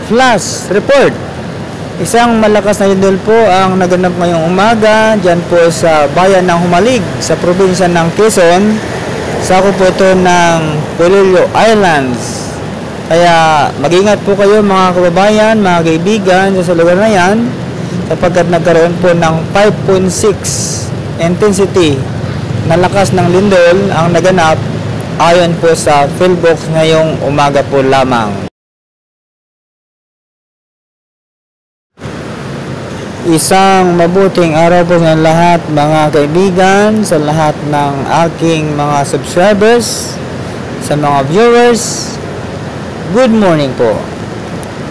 Flash report. Isang malakas na lindol po ang naganap ngayong umaga dyan po sa bayan ng Humalig sa probinsya ng Quezon. Sakop po ito ng Polillo Islands. Kaya mag-ingat po kayo mga kababayan, mga kaibigan sa lugar na yan, sapagkat nagkaroon po ng 5.6 intensity na lakas ng lindol ang naganap ayon po sa PhilBox ngayong umaga po lamang. Isang mabuting araw po sa lahat mga kaibigan, sa lahat ng aking mga subscribers, sa mga viewers. Good morning po.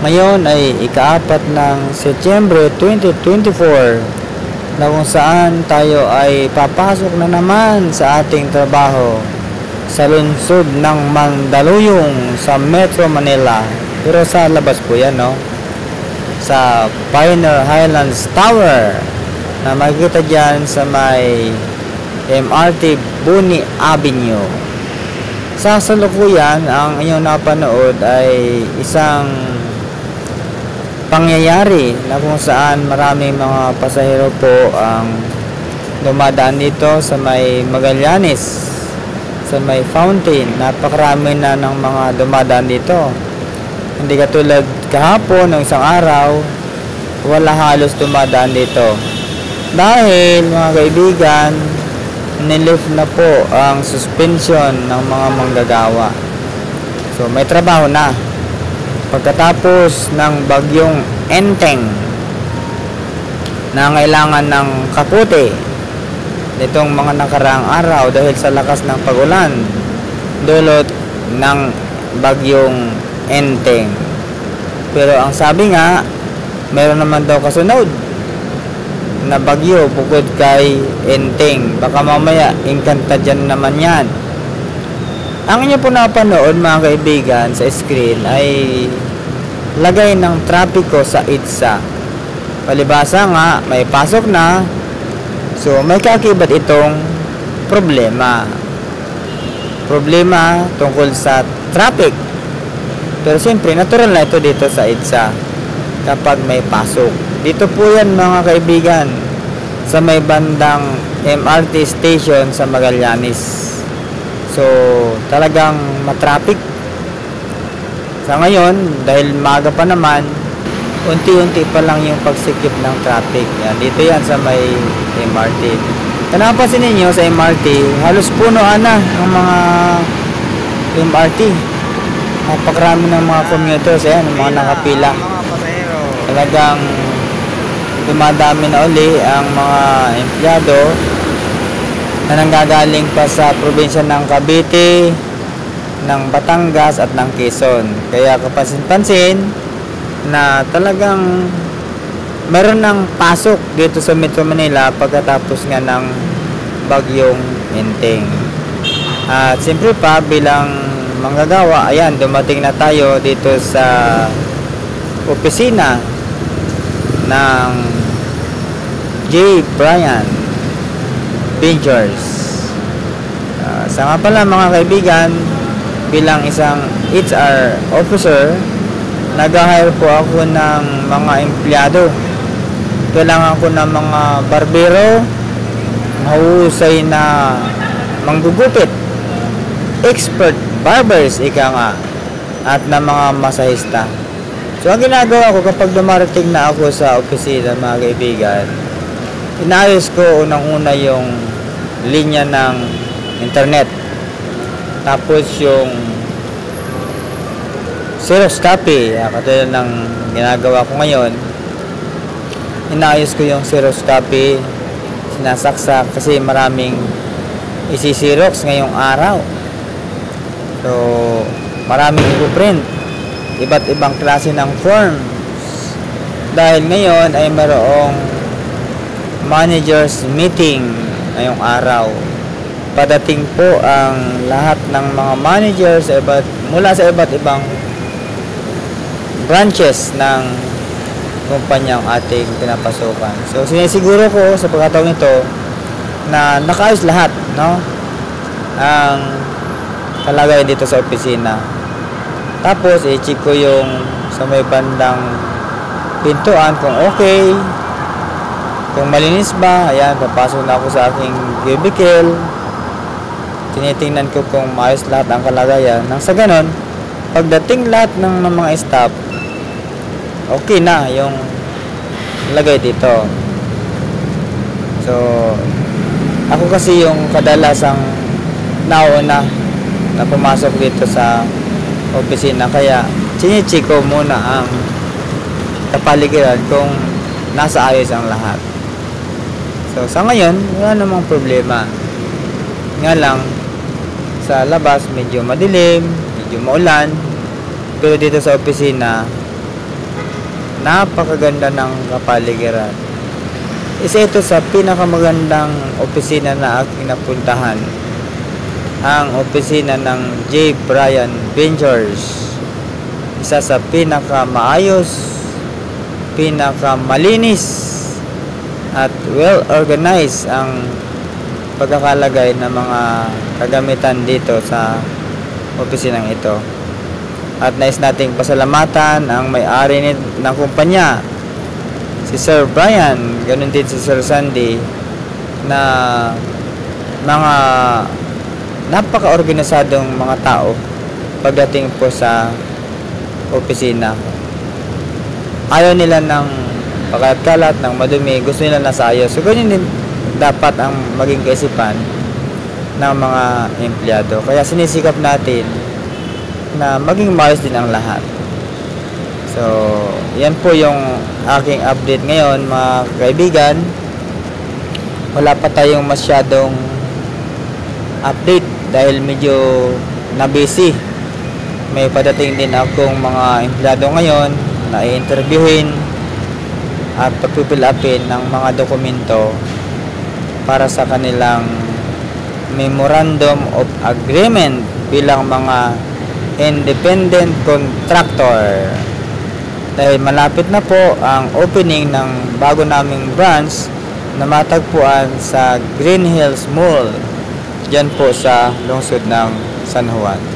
Ngayon ay ika-4 ng Setyembre 2024 na kung saan tayo ay papasok na naman sa ating trabaho sa lungsod ng Mandaluyong sa Metro Manila. Pero sa labas po yan, no? Sa Pioneer Highlands Tower na makikita dyan sa may MRT Buni Avenue. Sa salukuyan, ang inyong napanood ay isang pangyayari na kung saan maraming mga pasahero po ang dumadaan dito sa may Magallanes, sa may fountain. Napakarami na ng mga dumadaan dito. Hindi katulad kahapon ng isang araw, wala halos dumadaan dito. Dahil mga kaibigan, nilift na po ang suspension ng mga manggagawa. So may trabaho na. Pagkatapos ng bagyong Enteng na kailangan ng kaputi nitong mga nakaraang araw dahil sa lakas ng pagulan dulot ng bagyong Enteng. Pero ang sabi nga, meron naman daw kasunod na bagyo bukod kay Enteng. Baka mamaya Inkanta dyan naman yan. Ang inyo po napanood mga kaibigan sa screen ay lagay ng trapiko sa EDSA. Palibasa nga may pasok na, so may kakibat itong problema tungkol sa traffic. Pero siyempre, natural na ito dito sa EDSA kapag may pasok. Dito po yan mga kaibigan, sa may bandang MRT station sa Magallanes. So, talagang matraffic. Sa ngayon, dahil maga pa naman, unti-unti pa lang yung pagsikip ng traffic. Yan, dito yan sa may MRT. Kung napansin ninyo sa MRT, halos punoan na ang mga MRT. Napakarami ng mga commuters, ayan, mga nakapila. Talagang dumadami na uli ang mga empleyado na nanggagaling pa sa probinsya ng Cavite, ng Batangas at ng Quezon. Kaya kapansin-pansin na talagang meron ng pasok dito sa Metro Manila pagkatapos nga ng bagyong Enteng. At siyempre pa bilang manggagawa, ayan, dumating na tayo dito sa opisina ng J. Bryan Ventures. Sa nga pala mga kaibigan, bilang isang HR officer, nag-hire po ako ng mga empleyado. Kailangan ko ng mga barbero, mahusay na manggugupit, expert barbers, ika nga, at na mga masahista. So ang ginagawa ko kapag dumarating na ako sa opisina mga kaibigan, inaayos ko unang-una yung linya ng internet. Tapos yung Xerox copy, katulad ng ginagawa ko ngayon, inaayos ko yung Xerox copy, sinasaksak kasi maraming isi-Xerox ngayong araw. So maraming i-print, iba't ibang klase ng forms. Dahil ngayon ay mayroong managers meeting ngayong araw. Padating po ang lahat ng mga managers mula sa iba't ibang branches ng kumpanyang ating pinapasukan. So sinisiguro ko sa pagkataon nito na nakaayos lahat, no? Ang kalagay dito sa opisina. Tapos i-check ko yung sa may bandang pintuan kung okay, kung malinis ba. Ayan, papasok na ako sa aking cubicle, tinitingnan ko kung maayos lahat ang kalagayan. Nang sa ganon, pagdating lahat ng mga staff, okay na yung lagay dito. So ako kasi yung kadalasang nauna na pumasok dito sa opisina, kaya chinicheck ko muna ang kapaligiran kung nasa ayos ang lahat. So sa ngayon wala namang problema, nga lang sa labas medyo madilim, medyo maulan, pero dito sa opisina napakaganda ng kapaligiran. Isa ito sa pinakamagandang opisina na aking napuntahan, ang opisina ng J. Bryan Ventures. Isa sa pinakamaayos, pinakamalinis at well organized ang pagkakalagay ng mga kagamitan dito sa opisinang ito. At nais nating pasalamatan ang may-ari ng kumpanya, si Sir Brian, ganun din si Sir Sandy, na mga napaka-organisadong mga tao pagdating po sa opisina. Ayaw nila ng pakalat-kalat, ng madumi, gusto nila nasa ayos. So ganyan din dapat ang maging kaisipan ng mga empleyado. Kaya sinisikap natin na maging maayos din ang lahat. So, yan po yung aking update ngayon, mga kaibigan. Wala pa tayong masyadong update dahil medyo na-busy. May padating din akong mga empleyado ngayon na i-interviewin at pagpipilapin ng mga dokumento para sa kanilang Memorandum of Agreement bilang mga independent contractor. Dahil malapit na po ang opening ng bago naming branch na matagpuan sa Green Hills Mall, dyan po sa lungsod ng San Juan.